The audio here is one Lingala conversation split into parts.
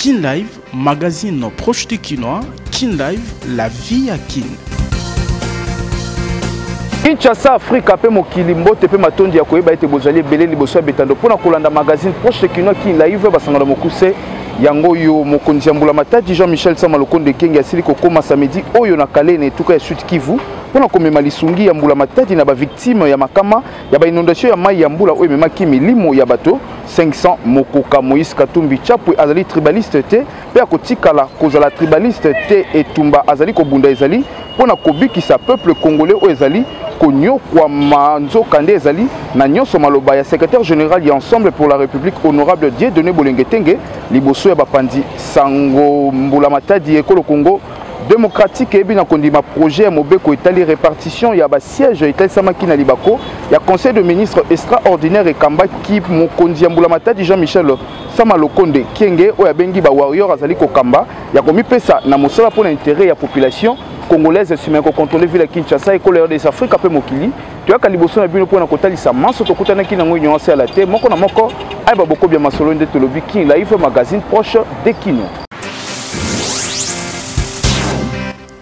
Kin Live, magazine proche de Kinois. Kin Live, la vie à Kin. Kinshasa Afrika pe mokili mbote pe matondi ya koyeba ete bozali ebele liboso ya betando pona kolanda magazine proche de Kinois Kin Live basangana mokuse yango yo mokonzi ya mbula matadi Jean-Michel Sama Lokonde Kenge asili kokoma samedi oyo na Kalene etuka ya Sud Kivu pona komema lisungi ya mbula matadi na ba victime ya makama ya ba inondation ya mai ya mbula oyo memaki milimo ya bato 500 mokoka Moïse Katumbi Chapwe azali tribaliste te pe akotikala kozala tribaliste te etumba azali kobunda ezali pona kobikisa peuple congolais oyo ezali konyo kwa manzoka nde ezali na nyonso maloba ya secrétaire général ya Ensemble pour la République honorable Dieudonné Bolengetenge liboso ya bapandi sango mbula matadi ekolo Congo démocratique et bien kondima projet ya mobeko etali répartition ya ba siège etali samaki na libako ya conseil de ministre extraordinaire ekamba ki mokonzi ya mbula matadi Jean-Michel Sama Lokonde Kenge oya bengi ba warrior azali kokamba ya komipesa na mosala pour l'intérêt ya population congolaise simeko contrôler ville Kinshasa et couleur des Afrique pe mokili tu as kaliboso na bino pona kotalisa manso tokutana ki nango nyonse à la te moko na moko ay ba boko bia masolo nde tolobi Kin Live magazine proche de Kino.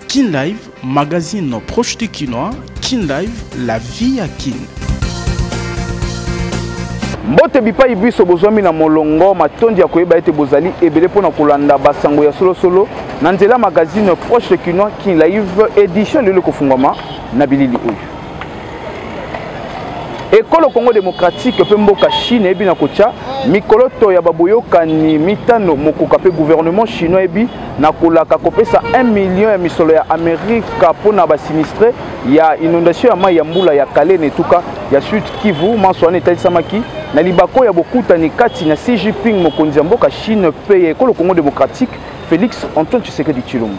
Kin Live, magazine proche de Kinois. Kin Live, la vie à Kin. Mbote bipa ibiso bozwami na molongo matondi ya koyeba ete bozali ebele pona kolanda basango ya solo solo na nzela magazine proche de Kinois Kin Live édition lelo kofungama na bilili oyo. Ekolo Congo démocratique pe mboka Chine ebi na kocha mikoloto ya baboyoka ni mitano mokoka pe gouvernement chinois ebi na kolaka kopesa 1 million ya misolo ya Amerika pona ba sinistre ya inondation ya mai ya mbula ya Kalene tuka ya Sud Kivu maswane etali samaki na libako ya bokuta ni kati na Xi Jinping mokonzi ya mboka Chine pe ekolo Congo démocratique Félix Antoine Tshisekedi Tshilombo.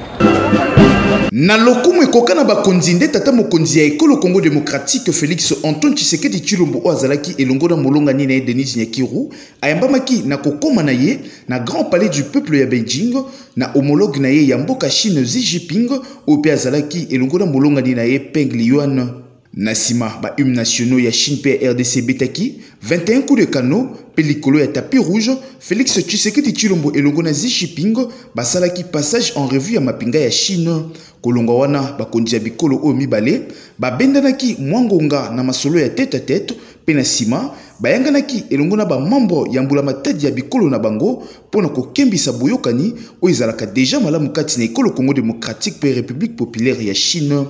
Na lokumu ekoka na bakonzi nde tata mokonzi ya ekolo Congo démocratique Félix Antoine Tshisekedi Tshilombo o azalaki elongo na molonga ni na ye Denis Nyakiru ayambamaki na kokoma na ye na grand palais du peuple ya Beijing na homologue na ye ya mboka Chine Xi Jinping o pe azalaki elongo na molonga ni na ye Peng Liyuan. Nasima ba nationaux ya Chine pe RDC betaki 21 coups de canon pe likolo ya tapis rouge Félix Tshisekedi Tshilombo elongo na Xi Jinping basalaki passage en revue ya mapinga ya Chine kolonga wana bakonzi ya bikolo oyo mibale babendanaki mwangonga na masolo ya tête à tête pe na sima bayanganaki elongo na ba membre ya mbula matadi ya bikolo na bango pona kokembisa boyokani oyo ezalaka deja malamu kati na ekolo Congo démocratique pe République populaire ya Chine.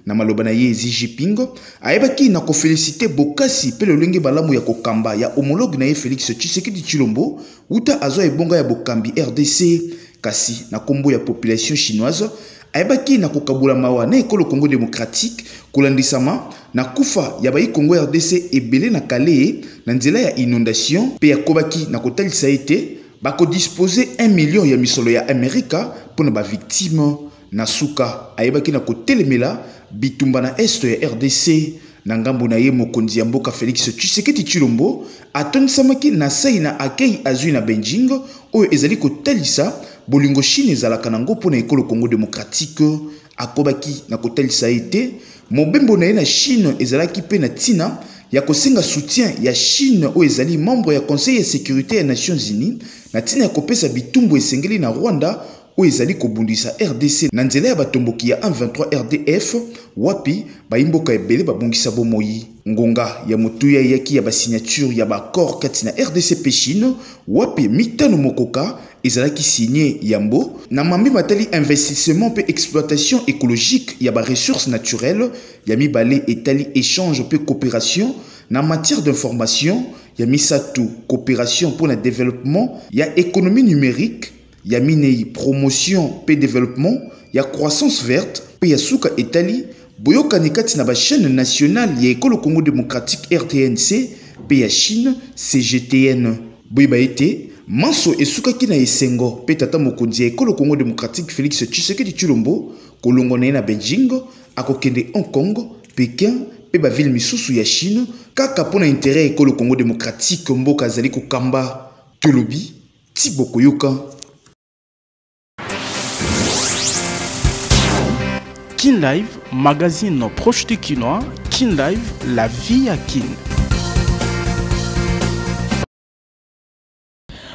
Na maloba na ye Xi Jinping ayebaki na kofelicite bokasi pe lolenge balamu ya kokamba ya homologue na ye Félix Tshisekedi Tshilombo uta azwa ebonga ya bokambi RDC kasi na kombo ya population chinoise ayebaki na kokabula mawa na ekolo Congo démocratique kolandisama na kufa ya bayi Congo RDC ebele na kale na nzela ya inondation pe yakobaki na kotalisa ete bako disposer 1 million ya misolo ya Amerika pona ba victime na suka ayebaki na kotelemela bitumba na est ya RDC na ngambo na ye mokonzi ya mboka Félix Tshisekedi Tshilombo atonisamaki na sai na akei azui na Beijing oyo ezali kotalisa bolingo Chine ezalaka nango mpona ekolo Congo démocratique akobaki na kotalisa ete mobembo na ye na Chine ezalaki pe na tina ya kosenga soutien ya Chine oyo ezali membre ya conseil ya sécurité ya Nations Unies na tina ya kopesa bitumbu esengeli na Rwanda oyo ezali kobundisa RDC na nzela ya batomboki ya 23 RDF wapi baimboka ebele babongisa bomoi ngonga ya motuya yaki ya basignature ya bakor kati na RDC pe Chine wapi mitano mokoka ezalaki signé yambo na mambi matali investissement pe exploitation écologique ya ba ressources naturelles ya mibale etali échange pe coopération na matière d'information ya misatu coopération pour le développement ya économie numérique ya minei promotion pe développement ya croissance verte pe ya suka etali boyokani kati na ba chaîne nationale ya ekolo Congo démocratique RTNC pe ya Chine CGTN boyeba ete manso esukaki na esengo pe tata mokonzi ya ekolo Congo démocratique Félix Tshisekedi Tshilombo kolongo na ye na Beijing akokende Hong Kong Pékin pe ba ville misusu ya Chine kaka pona intérêt ya ekolo Congo démocratique mboka azali kokamba tolobi Tiboko Yoka. Kin Live, magazine proche de Kinois. Kin Live, la vie à Kin.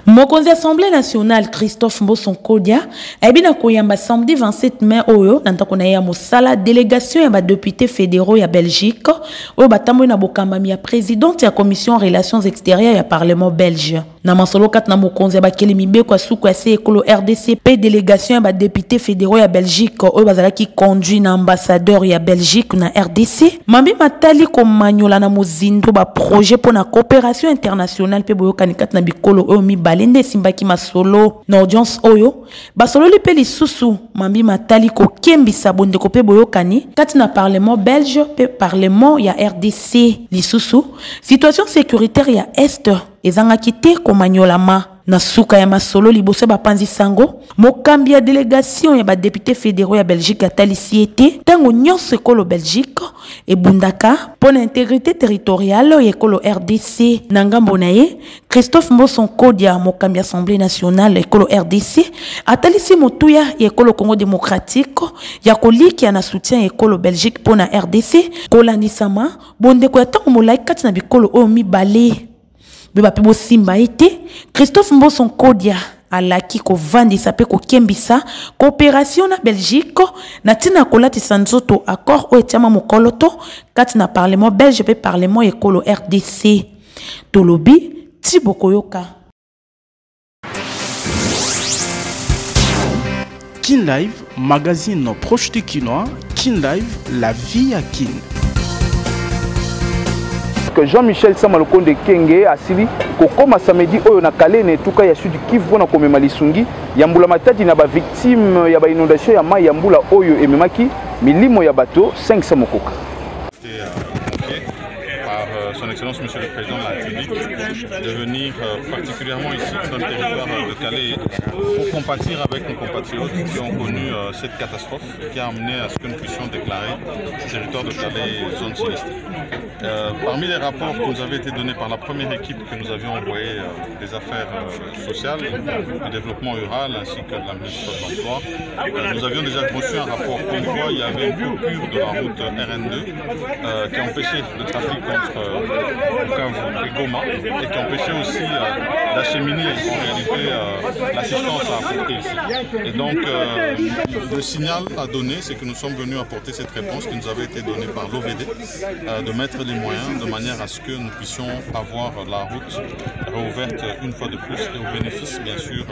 Mokonzi Assemblée nationale Christophe Mboson Kodia ebina koyamba samedi 27 mai oyo nantako ya mosala délégation ya ba députés fédéraux ya Belgique oyo batambo na bokambami ya présidente ya commission relations extérieures ya parlement belge na masolo kat na mokonzi ba kelemi beko suku ya ekolo RDC pe délégation ya ba députés fédéraux ya Belgique oyo bazalaki conduit na ambassadeur ya Belgique na RDC mambi matali ko manyola na mozindo ba projet pour na coopération internationale pe boyokani kat na bikolo oyo mi balende simbaki masolo na audience oyo basolo li pe lisusu mambi matali ko kembisa bonde ko pe boyokani kati na parlement belge pe parlement ya RDC lisusu situation sécuritaire ya est ezanga kite ko manyolama na suka ya masolo liboso bapanzi sango mokambi ya délégation ya ba députés fédéraux ya Belgique atali siete tango nyonso ekolo Belgique et bundaka pour l'intégrité territoriale ya ekolo RDC na ngambo na ye Christophe Mboson Kodia mokambi Assemblée nationale ekolo RDC atali si motuya ya ekolo Congo démocratique ya koliki na soutien ya ekolo Belgique pour na RDC kolandisama bondeko ya tango molai kati na bikolo oyo mibale beba pibo simba ete Christophe Mboson Kodia alaki ko vandisa pe ko kembisa coopération na Belgique na tina kolati sanzoto accord o etiama mokoloto kati na parlement belge pe parlement ekolo RDC tolobi tibokoyoka Kin Live, magazine proche du Kinois. Kin Live, la vie à Kin. Que Jean-Michel Samalokonde Kenge asili kokoma samedi oyo na Kalene tuka ya Sud Kivu pona komema lisungi ya mbula matadi na ba victime ya ba inondation ya mai ya mbula oyo ememaki milimo ya bato 500 mokoka. Par son excellence Monsieur le Président de la République de venir particulièrement ici sur le territoire de Calais pour compatir avec nos compatriotes qui ont connu cette catastrophe qui a amené à ce que nous puissions déclarer le territoire de Calais zone sinistre. Parmi les rapports qui nous avaient été donnés par la première équipe que nous avions envoyée des affaires sociales, du développement rural ainsi que de la ministre de l'Emploi, nous avions déjà reçu un rapport comme quoi il y avait une coupure de la route RN2 qui empêchait le trafic entre Bukavu et Goma et qui empêchait aussi d'acheminer en réalité l'assistance à apporter ici. Et donc le signal à donner, c'est que nous sommes venus apporter cette réponse qui nous avait été donnée par l'OVD, de mettre les moyens de manière à ce que nous puissions avoir la route réouverte une fois de plus et au bénéfice bien sûr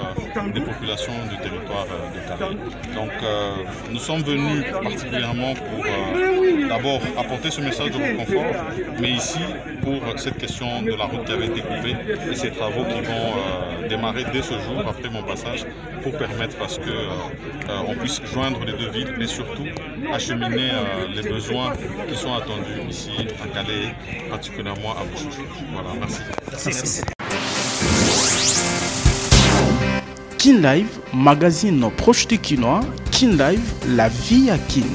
des populations du territoire de Calais. Donc nous sommes venus particulièrement pour d'abord apporter ce message de réconfort, mais ici pour cette question de la route qui avait été coupée et ces travaux qui vont démarrer dès ce jour après mon passage pour permettre à ce qu'on puisse joindre les deux villes et surtout acheminer les besoins qui sont attendus ici à Calais, particulièrement à Bouchouchou. Voilà, merci. Kin Live, magazine proche du Kinois. Kin Live, la vie à Kin.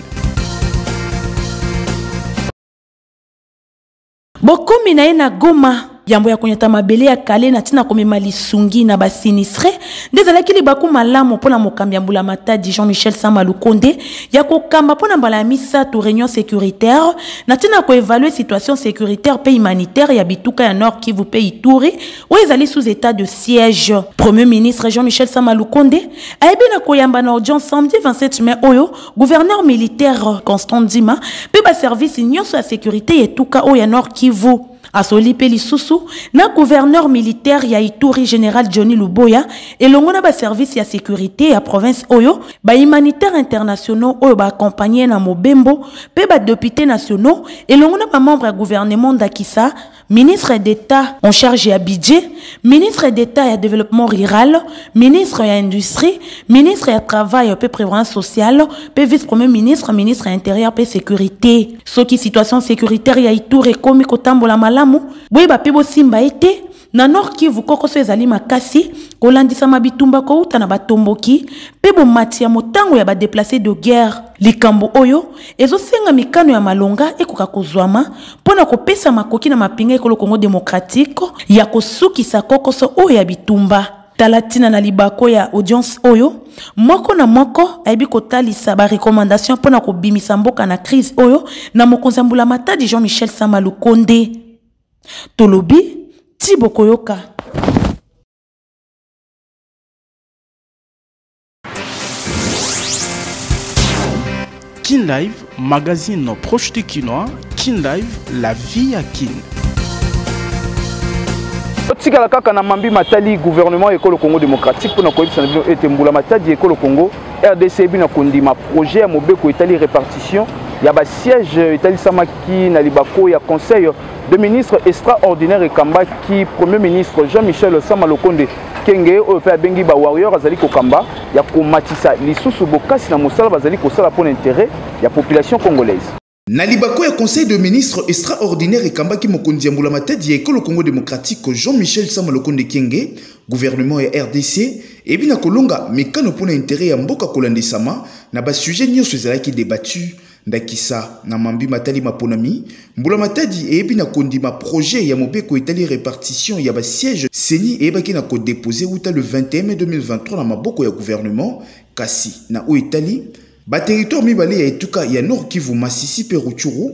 Bokomi na ye na Goma yambo ya konyata mabele ya Kale na tina komema lisungi na ba sinistre ndezalaki libaku malamu pona mokambi ya mbula matadi Jean-Michel Samalokonde ya kokamba pona mbala ya misatu réunion sécuritaire na tina ko évaluer situation sécuritaire pe humanitaire ya bituka ya Nord Kivu pe Ituri où ezali sous état de siège. Premier ministre Jean-Michel Samalokonde ayebi na koyamba na audience samedi 27 mai oyo gouverneur militaire Constant Ndima pe ba service nyonso ya sécurité etuka oyo ya Nord Kivu Asoli Pelisusu na gouverneur militaire ya Ituri général Johnny Luboya et longona ba service ya sécurité ya province oyo ba humanitaire internationaux oyo ba accompagné na Mobembo pe ba députés nationaux et longona ba membre ya gouvernement d'Akissa ministre d'État en charge ya budget, ministre d'État ya développement rural, ministre ya industrie, ministre ya travail pe prévoyance sociale, pe vice-premier ministre, ministre intérieur pe sécurité. Soki situation sécuritaire ya Ituri komi kotambola malamu, boye ba pe bo simba ete na Nord Kivu kokoso ezali makasi kolandisa mabitumba ko uta na batomboki pe bo matia motango ya ba déplacés de guerre likambo oyo ezosenga mikano ya malonga ekoka kozwama pona kopesa makoki na mapinga ekolo Congo démocratique ya kosukisa kokoso oyo ya bitumba talatina na libako ya audience oyo moko na moko aibi kotalisa ba recommandation pona kobimisa mboka na crise oyo na mokonzi mbula matadi Jean-Michel Samalokonde tolobi Tibokoyoka. Kin Live, magazine proche du Kinois. Kin Live, la vie à Kin. Tikala kaka na mambi matali gouvernement école Congo démocratique pour na koyebisa na bino ete mbula matadi école Congo RDC bina kondima projet ya mobeko etali répartition ya ba siège etali samaki na libako ya conseil de ministre extraordinaire ekamba ki premier ministre Jean-Michel Sama Lukonde Kenge oyo pe abengi ba warrior azali kokamba ya komatisa lisusu bokasi na mosala bazali kosala pour l'intérêt ya population congolaise. Na libako ya conseil de ministre extraordinaire ekambaki mokonzi ya mbula matadi ya ekolo Congo démocratique Jean-Michel Sama Lukonde Kenge gouvernement ya RDC ebina kolonga mekano pona intérêt ya mboka kolandisama na ba sujet nyonso ezalaki débattu ndakisa na mambi matali maponami mbula matadi ebina kondima projet ya mobeko etali répartition ya ba siège seni ebaki na ko déposer uta le 21 mai 2023 na maboko ya gouvernement kasi na o etali ba territoire mibale ya etuka ya Nord Kivu Masisi pe Rutshuru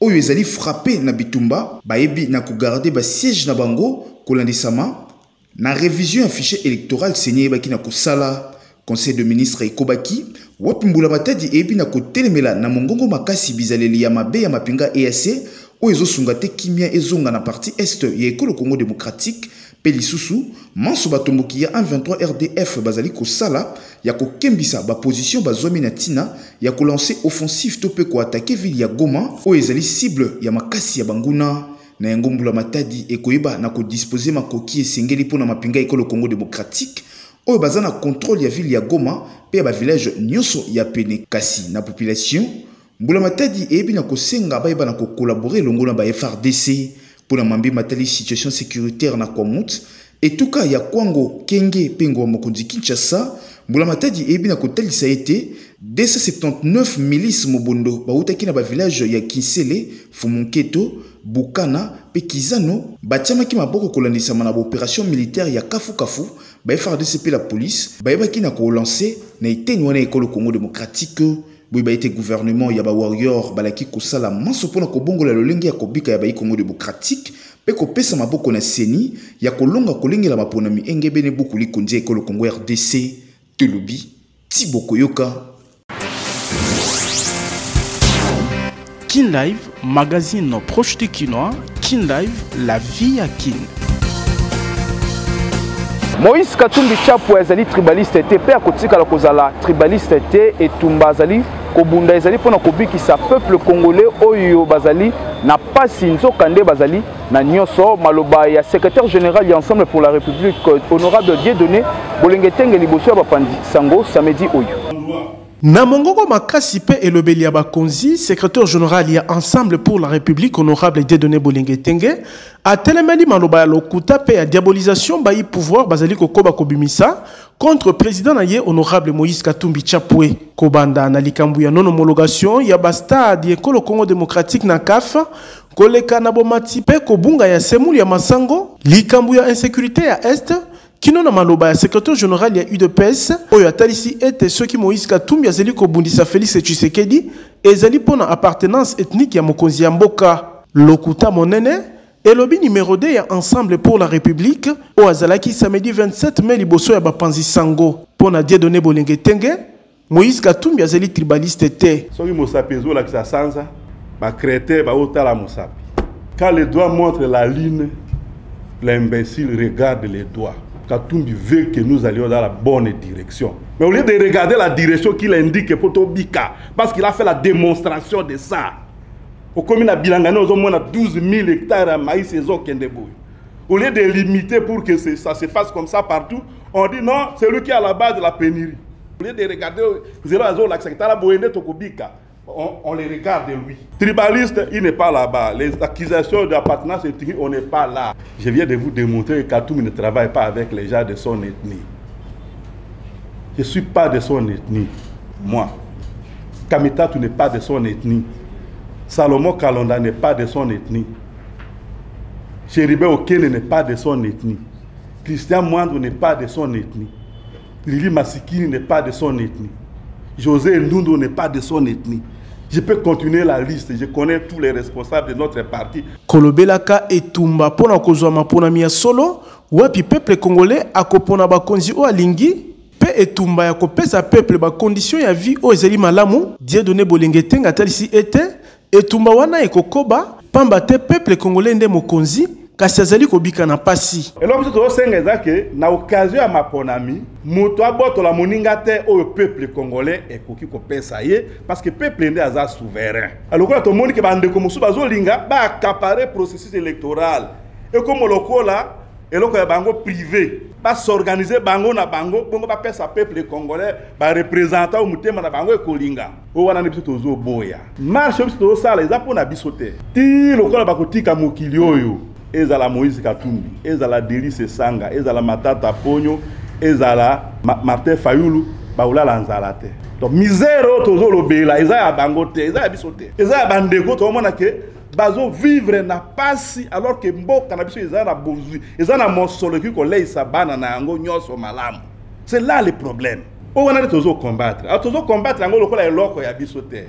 oyo ezali frappé na bitumba ba ebi na ko garder ba siège na bango kolandisama na révision ya fichier électoral seni ebaki na ko sala conseil de ministre ekobaki wapi mbula matadi ebi na ko telemela na mongongo makasi bizaleli ya mabe ya mapinga EAC oyo ezosunga te kimia ezonga na partie est ya ekolo Congo démocratique pe lisusu manso batomboki ya 23 RDF bazali kosala ya kokembisa ba position bazwami na tina ya kolancer offensive to pe ko attaquer ville ya Goma oyo ezali cible ya makasi ya banguna na yango mbula matadi ekoyeba na ko disposer makoki esengeli pona mapinga ekolo Congo démocratique oyo baza na contrôle ya ville ya Goma pe ba village nyonso ya pene kasi na population mbula matadi ebi na kosenga bayeba na ko collaborer longo na ba FRDC pour la mambi matali situation sécuritaire na Kwamut etuka ya Kwango Kenge pengo wa mokonzi Kinshasa mbula matadi ebi na kotalisa ete 279 milices mobondo bautaki na ba village ya Kinsele Fumunketo Bukana pe Kizano batiamaki maboko kolandisama na opération militaire ya Kafu ba FRDC pe la police bayebaki na ko lancer na eteni wana ekolo Congo démocratique boy ba été gouvernement ya ba warrior balaki kosala manso pona kobongola lolenge ya kobika ya ba Congo démocratique pe kopesa maboko na seni ya kolonga kolengela maponami engebene buku likonzi ekolo Congo RDC Telubi Tiboko Yoka. Kin Live, magazine proche du Kinois. Kin Live, la vie à Kin. Moïse Katumbi Chapwe ezali tribaliste te pe akotika la kozala tribaliste te etumba azali kobunda ezali pona kobikisa peuple congolais oyo bazali na pasi nzoka nde bazali na nyonso maloba ya secrétaire général ya Ensemble pour la République honorable Dieudonné Bolenge liboso ya bapandi sango samedi oyo. Na mongoko makasi pe elobeli ya bakonzi, secrétaire général ya Ensemble pour la République honorable Dieudonné Bolenge a telemeli maloba ya lokuta pe ya diabolisation bayi pouvoir bazali kokoba kobimisa contre président na ye honorable Moïse Katumbi Chapwe kobanda na likambu ya non homologation ya bastade ekolo Congo démocratique na CAF koleka na bomati pe kobunga ya semuli ya masango likambu ya insécurité ya est kino na maloba ya secrétaire général ya UDPS oyo atalisi ete soki Moïse Katumbi azali kobundisa Félix Tshisekedi ezali pona appartenance ethnique ya mokonzi ya mboka lokuta monene elobi numéro 2 ya Ensemble pour la République o azalaki samedi 27 mai liboso ya bapanzi sango pona Dieudonné Bolenge Moïse Katumbi azali tribaliste te soki mosapi ezolakisa sanza bakréter baotala mosapi quand les doigts montrent la ligne l'imbécile regarde les doigts. Katumbi veut que nous allions dans la bonne direction. Mais au lieu de regarder la direction qu'il indique pour Tobika, parce qu'il a fait la démonstration de ça. Au commune à Bilangane, nous avons 12 000 hectares de maïs et Zokendebou. Au lieu de limiter pour que ça se fasse comme ça partout, on dit non, c'est lui qui est à la base de la pénurie. Au lieu de regarder on les regarde de lui. Tribaliste, il n'est pas là-bas. Les accusations d'appartenance ethnique, on n'est pas là. Je viens de vous démontrer que Katumbi ne travaille pas avec les gens de son ethnie. Je ne suis pas de son ethnie. Moi. Kamitatu n'est pas de son ethnie. Salomon Kalonda n'est pas de son ethnie. Chéribé Okene n'est pas de son ethnie. Christian Moindre n'est pas de son ethnie. Lili Masikini n'est pas de son ethnie. José Ndundo n'est pas de son ethnie. Je peux continuer la liste. Je connais tous les responsables de notre parti. Kolobelaka etumba pona kozwa mapona mia solo wapi peuple congolais akopona bakonzi o alingi pe etumba ya kopesa peuple ba condition ya vie o ezali malamu Dieudonné Bolenge Tenga atalisi ete etumba wana ekokoba pamba te peuple congolais nde mokonzi kasi azali kobika na pasi. Eloko biso tosenga ezake na occasion ya maponami moto abotola moninga te oyo peuple congolais ekoki kopesa ye parce que peuple nde aza souverain. Alokola tomoni ke bandeko mosusu bazolinga ba accaparer processus électoral ekomo lokola eloko ya bango privé ba s'organiser bango na bango bongo ba pesa peuple congolais ba représenter au mutema na bango ekolinga o wana biso tozo boya marche biso tozo sala eza pona biso te ti lokola bakotika mokili oyo ezala Moïse Katumbi ezala Delice Sanga ezala Matata Ponyo ezala Martin Fayulu baulala nzala te donc misère tozo lobela eza ya bango te eza ya biso te eza ya bandeko to mona ke bazo vivre na pasi alors que mboka na biso eza na bozui eza na mosolo ki ko leisa bana na yango nyoso malamu. C'est là le problème o wana tozo combattre a tozo combattre yango lokola eloko ya biso te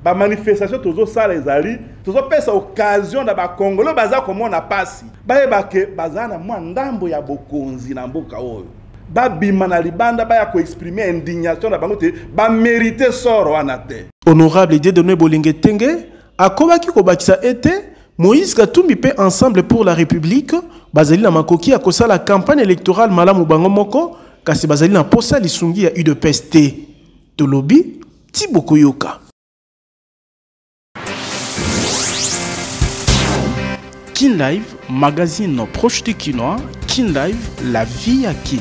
ba manifestation tozo sala ezali tozo pesa occasion na ba Congolais baza komona pasi bayeba ke baza na mwa ndambo ya bokonzi na mboka oyo babima na libanda baya ko exprimer indignation na bango te ba mériter soro wana te. Honorable Dieudonné Bolenge Tenga akobaki kobakisa ete Moïse Katumbi pe Ensemble pour la République bazali na makoki akosa la campagne électorale malamu bango moko kasi bazali na posa lisungi ya UDPS te. Tolobi Thibaut Koyoka. Kin Live, magazine proche de Kinois. Kin Live, la vie à Kin.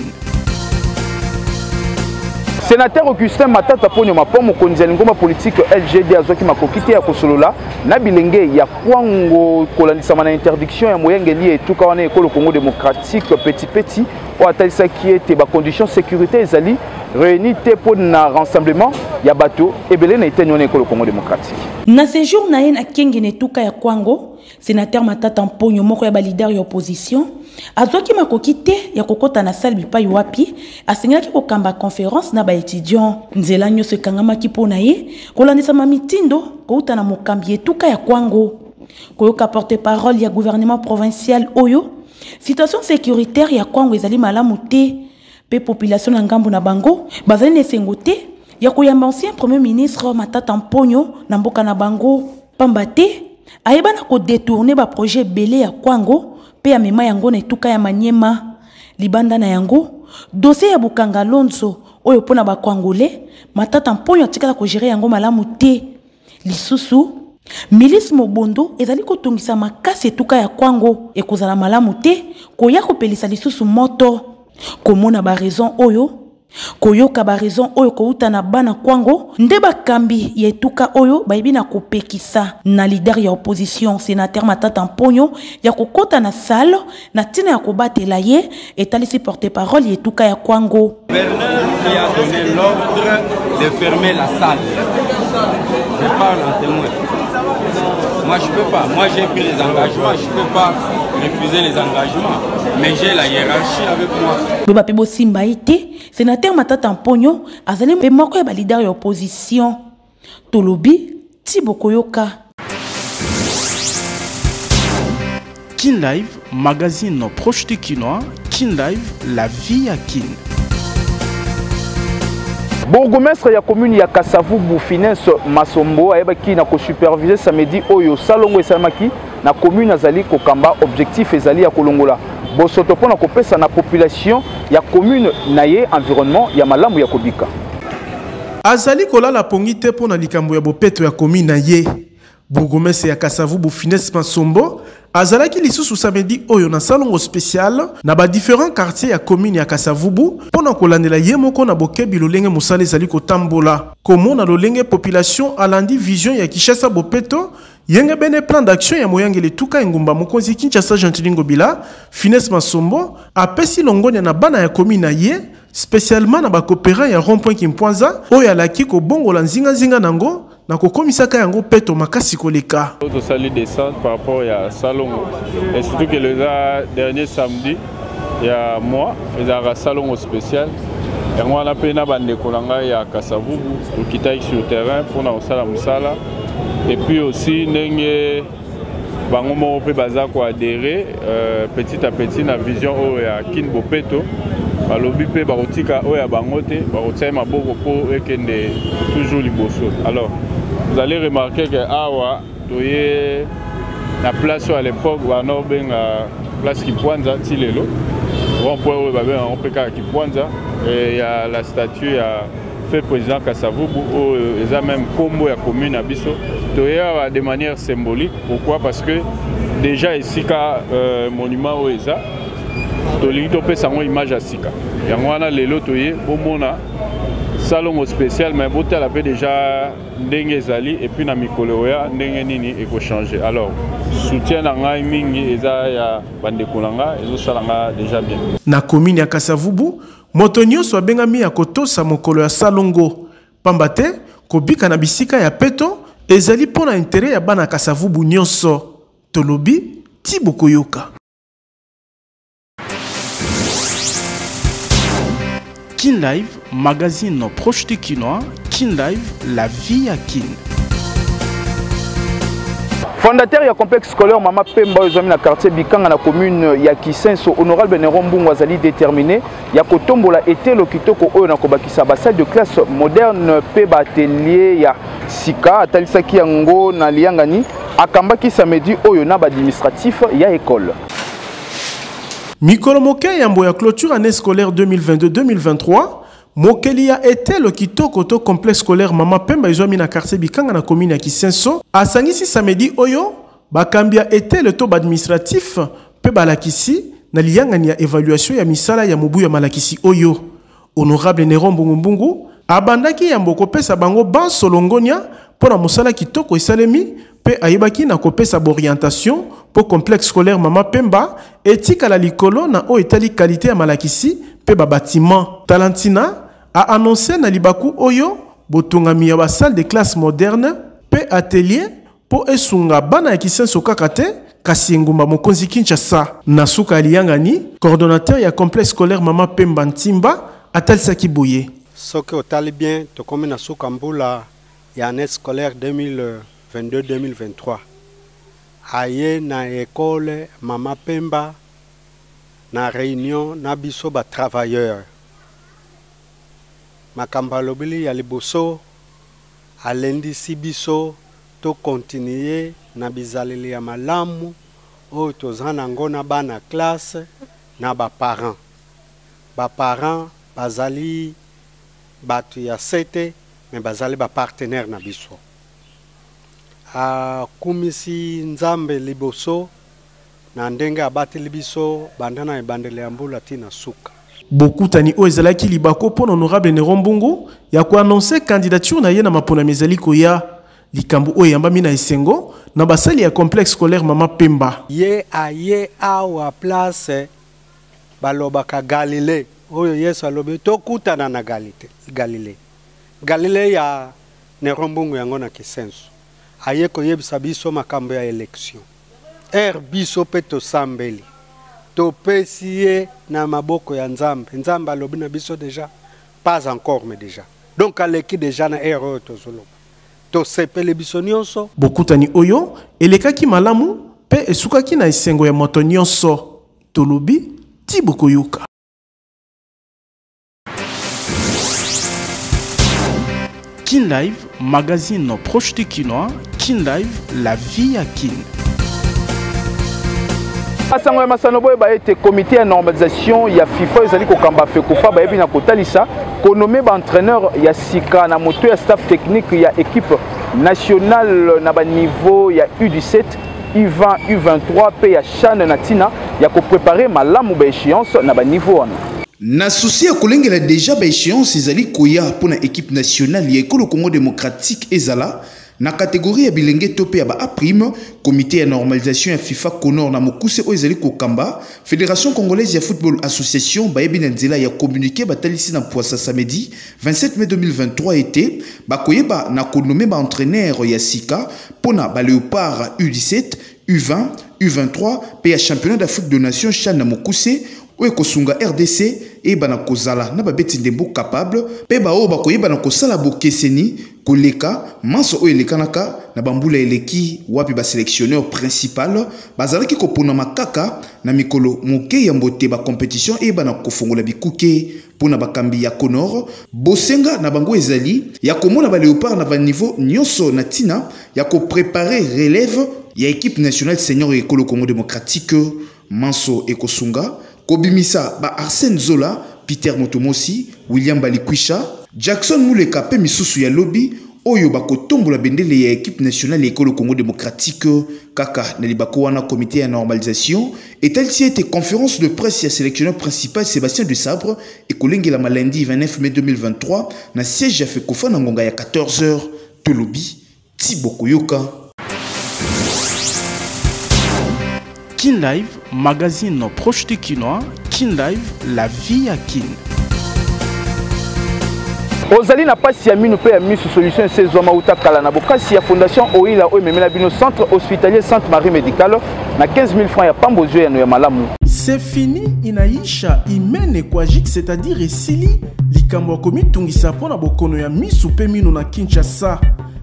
Sénateur Augustin Matata Ponyo mapomo konzeli ngoma politique LGD azoki makokite ya kosolola na bilenge ya kwango kolandisa na interdiction ya moyengeli etuka wana ekolo Congo démocratique petit o atalisa ki ete ba conditions sécurité ezali réuni te pour na rassemblement ya bato ebele na etenyo na ekolo Congo démocratique. Na séjour na yena kenge netuka ya kwango sénateur Matata Ponyo moko ya ba leader ya opposition azoki makokite ya kokota na salle bipai wapi asengaki kokamba conférence na ba étudiant nzela nyose kangamaki pona ye kolandisa mamitindo kouta na mokambi etuka ya kwango koyoka porte-parole ya gouvernement provincial oyo situation sécuritaire ya kwango ezali malamu te pe population na ngambo na bango bazali na esengo te ya koyamba ancien premier ministre Matata Ponyo na mboka na bango pamba te ayeba na ko détourner ba projet belé ya kwango pe ya mema yango na etuka ya Manyema libanda na yango dossier ya Bukanga Lonzo oyo pona ba Congolais Matata Ponyo atikala ko gérer yango malamu te lisusu milice mobondo ezali ko tongisa makasi etuka ya kwango ekozala malamu te koya ko pelisa lisusu moto komona ba raison oyo koyoka ba raison oyo kouta na bana kwango nde bakambi yetuka oyo baibi na kopekisa na leader ya opposition sénateur Matata Ponyo ya kokota na salle na tina ya kobatela ye etalisi porte-parole yetuka ya kwango. Gouverneur qui a donné l'ordre de fermer la salle. Je parle en témoin. Moi je peux pas, moi j'ai pris les engagements, je peux pas refuser les engagements, mais j'ai la hiérarchie avec moi. Beba pebo simba ite, sénateur Matata Ponyo azali pe moko ya ba leader ya opposition. Tolobi Thibaut Koyoka. Kin Live, magazine proche de Kinois. Kin Live, la vie à Kin. Bourgmestre ya commune ya Kasavubu Finesse Masombo ayebaki na ko superviser samedi oyo salongo esamaki na commune azali kokamba objectif ezali ya kolongola bosoto pona kopesa na population ya commune na ye environnement ya malamu ya kobika. Azali kolala pongi te pona likambo ya bopeto ya commune na ye. Bourgmestre ya Kasavubu Finesse Masombo azalaki lisusu samedi oyo na salongo spécial na ba différents quartiers ya commune ya Kasavubu pona kolandela ye moko na bokebi lolenge musale ezali kotambola komona lolenge population alandi vision ya Kinshasa bopeto yenge bene plan d'action ya moyangeli tuka engumba mokonzi Kinshasa Gentilingo Bila Finesse Masombo apesi longonya na bana ya commune na ye spécialement na ba coopérant ya rond-point Kimpwanza oyo alaki ko bongola nzinga nango na kokomisaka yango peto makasi koleka. Autre salut descente par rapport à Salongo. Et surtout que le dernier samedi, il y a moi, il y a un salon spécial. Et moi, on a payé un kolanga ya Kasavubu pour quitter sur le terrain pour nous faire la. Et puis aussi, nous avons adhéré petit à petit à la vision de Kin Bopeto balobi pe barotika oya bango te barotia maboko po ekende toujours liboso. Alors vous allez remarquer que awa toye la place à l'époque wana benga place Kipwanza tilelo rond-point oyo babenga on peka Kipwanza et il y a la statue à fait président Kasavubu oyo eza même combo ya commune à biso toye de manière symbolique. Pourquoi? Parce que déjà ici ka monument oyo eza tolingi topesa ngo image ya sika yango wana lelo toye bomona salon spécial mais botala pe déjà ndenge ezali et puis na mikolo ya ndenge nini eko changer. Alors soutien na ngai mingi eza ya bandeko na nga ezosala nga déjà bien. Na commune ya Kasavubu moto nyonso abengami ya kotosa mokolo ya salongo pamba te kobika na bisika ya peto ezali mpona intérêt ya bana Kasavubu nyonso. Tolobi Thibaut Koyoka. Kin Live, magazine proche du Kinois. Kin Live, la vie à Kin. Fondateur du complexe scolaire Mama Pemba dans le quartier Bikanga na commune ya Kisenso, honorable Nerombu Azali déterminé ya kotombola été lo kitoko oyo na kobakisa ba salle de classe moderne pe ba atelier ya sika atalisaki yango na liangani akambaki samedi oyo na ba administratif ya école. Mikolo moke yambo ya clôture année scolaire 2022-2023, mokeli a été le kitoko to complexe scolaire Mama Pemba ezwami na quartier Bikanga na commune ya Kisenso. Asangisi samedi oyo, bakambia été le taux administratif pe balakisi na liangani ya évaluation ya misala ya mobu ya malakisi oyo. Honorable Nerombo Mbungu abandaki yambo kopesa bango ban solongonia pour la musala kitoko esalemi pe ayebaki na kopesa orientation pour complexe scolaire Mama Pemba etika la likolo na o etali qualité ya malakisi pe ba bâtiment. Talentina a annoncé na libaku oyo botongami ya ba salle de classe moderne pe atelier pour esunga bana ya Kisenso kakate kasi ngumba mokonzi Kinshasa. Nasuka Liangani, coordonnateur ya complexe scolaire Mama Pemba Ntimba atalisaki boye. Soki otali bien tokomi na suka mbula ya année scolaire 2022-2023. Aye na école Mama Pemba na réunion na biso ba travailleurs. Makamba lobili ya liboso alendi si biso to continuer na bizaleli ya malamu o tozana ngona bana classe na ba parents. Ba parents bazali batu ya sete mais bazali ba partenaire na biso. A kumisi nzambe liboso na ndenge abati libiso bandana ebandele ya mbula tina suka. Bokutani o ezalaki libako pour honorable Nerombungu ya ko annoncer candidature na ye na mapona mezali koya likambo o yamba mina esengo na basali ya complexe scolaire Mama Pemba. Ye aye awa place balobaka Galilée oyo Yesu alobi tokutana na Galilée. Galilée ya Nerombungu yango na Kisenso. Aye koyebisa biso makambo ya élection. Biso pe tosambeli. Topesi na maboko ya Nzambe. Nzambe alobi na biso déjà pas encore mais déjà. Donc aleki déjà na oyo tozolo. Tosepeli biso nyonso. Bokutani oyo elekaki malamu pe esukaki na esengo ya moto nyonso. Tolobi Thibaut Koyoka. Kin Live, magazine proche du Kinois. Kin Live, la vie à Kin. Asango ya masanobo ba été comité de normalisation ya FIFA ezali ko kamba fe ko fa ba yebi na kotalisa ko nommer ba entraîneur ya sika na moto ya staff technique ya équipe nationale na ba niveau ya U17, U20, U23 pe ya CHAN na tina ya ko préparer malamu ba échéance na ba niveau wana. Na souci ya kolengela déjà ba échéance ezali koya pour na équipe nationale ya Ekolo Congo démocratique ezala na catégorie ya bilenge topé ya ba A', comité de normalisation ya FIFA Conor na mokuse o ezali kokamba, Fédération congolaise ya football association ba yebi na nzela ya communiqué batalisi na poisa samedi 27 mai 2023 été bakoyeba na konomé ba entraîneur ya sika pona ba Léopard U17, U20, U23 pe ya championnat d'Afrique de Nations CHAN na mokuse oyo kosunga RDC et bana kozala na babeti ndembo capable pe ba o bakoyeba na kosala bokeseni koleka manso oyo elekanaka na bambula eleki wapi ba sélectionneur principal bazalaki kopona makaka na mikolo moke ya mbote ba compétition et bana kofongola bikuke pona bakambi ya Conor bosenga na bango ezali ya komona ba léopard na ba niveau nyonso na tina ya ko préparer relève ya équipe nationale senior ekolo Congo démocratique manso ekosunga kobimisa ba Arsène Zola, Peter Motomosi, William Balikwisha, Jackson Muleka pe misusu ya lobby oyo bakotombola bendele ya équipe nationale ekolo Congo démocratique kaka na libako wana comité ya normalisation et tel si était conférence de presse ya sélectionneur principal Sébastien Desabre et kolengela lundi 29 mai 2023 na siège ya Fekofa na ngonga ya 14h to lobby Thibaut Koyoka. Kin Live, magazine proche du Kinois. Kin Live, la vie à Kin. Ozali na pasi ya minu pe ya misu solution saison mauta kala na bokasi ya fondation Oila o memela bino centre hospitalier Sainte Marie Médicale na 15 000 francs ya pambozo ya malamu. C'est fini inaisha imene kwa jik, c'est-à-dire esili likambo komi tungisa pona bokono ya misu pe minu na Kinshasa.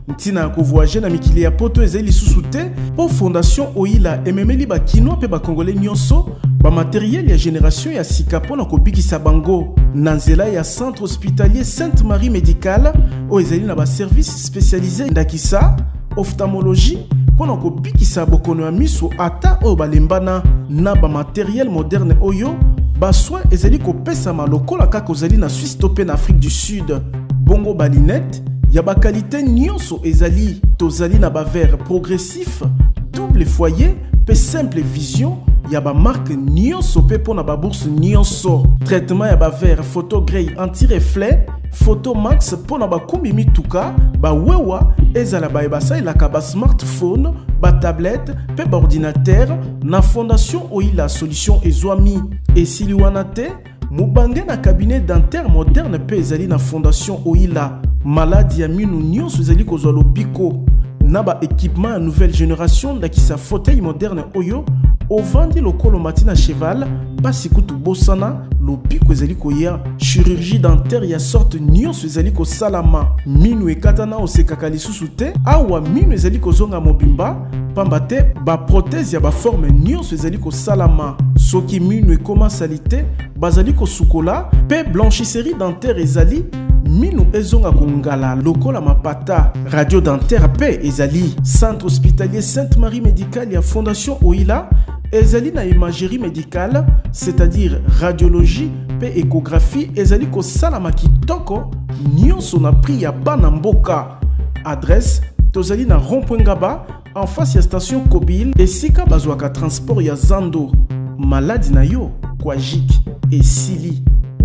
Ntina ko voyager na mikili ya poto ezeli susute po fondation Oila ememeli ba kinois pe ba congolais nyonso ba matériel ya génération ya sika pona ko bikisa bango na nzela ya centre hospitalier Sainte Marie Médicale o ezeli na ba service spécialisé ndakisa ophtalmologie pona ko bikisa bokono ya miso ata o balembana na ba matériel moderne oyo ba soin ezeli ko pesa malokola kaka ozali na Suisse to pe na Afrique du Sud bongo balinette ya ba qualité nyonso ezali tozali na ba verre progressif double foyer pe simple vision ya ba marque nyonso pe pona ba bourse nyonso traitement ya ba verre photo grey anti-reflet photo max pona ba kumbi mituka ba wewa ezala ba ebasa ilaka ba smartphone ba tablette pe ba ordinateur na fondation Oila solution ezwami esili wana te mubange na cabinet dentaire moderne pe ezali na fondation Oila maladie ya minu nyonso ezali kozwa lobiko na ba équipement ya nouvelle génération ndakisa fauteuil moderne oyo ovandi lokolo matina cheval pasi kutu bosana lobiko ezali koya chirurgie dentaire ya sorte nyonso ezali kosalama minu ekatana osekaka lisusu te awa minu ezali kozonga mobimba pamba te ba prothèse ya ba forme nyonso ezali kosalama soki minu ekoma salite bazali kosukola pe blanchisserie dentaire ezali minu ezonga kongala lokola mapata radio dentaire pe ezali centre hospitalier Sainte Marie Médicale ya fondation Oila ezali na imagerie médicale c'est-à-dire radiologie pe échographie ezali ko salama kitoko nyonso na prix ya bana mboka adresse tozali na rond-point Ngaba en face ya station Kobil esika bazwaka transport ya Zando maladi na yo kwa jik esili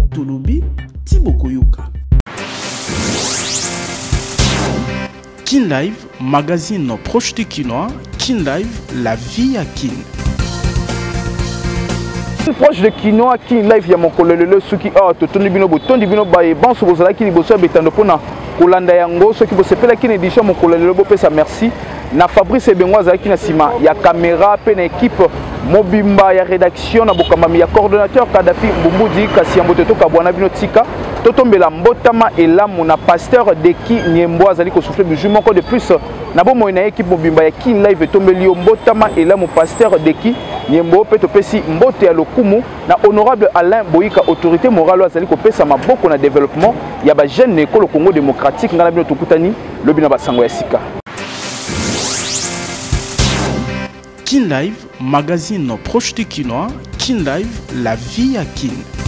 tolobi Thibaut Koyoka. Kin Live, magazine proche du Kinois. Kin Live, la vie à Kin. Proche de Kinois, Kin Live, ya mokololelo suki totondi bino botondi bino baye banso bozala ki liboso betando pona kolanda yango soki bosepela ki édition mokololelo bopesa merci na Fabrice Bengwa zaki na sima ya caméra pe na équipe mobimba ya rédaction na bokamami ya coordonnateur Kadafi Mbumudi kasi ya mboteto kabwana bino tika totombela mbotama elamu na pasteur Deki Niembo azali ko souffler du moko de plus na bomo na équipe mobimba ya Kin Live tombeli mbotama elamu pasteur Deki Niembo pe topesi mbote ya lokumu na honorable Alain Boyika autorité morale azali ko pesa maboko na développement ya ba jeune école Congo démocratique ngana bino tokutani lobi na basango ya sika. Kin Live, magazine proche du Kinois. Kin Live, la vie à Kin.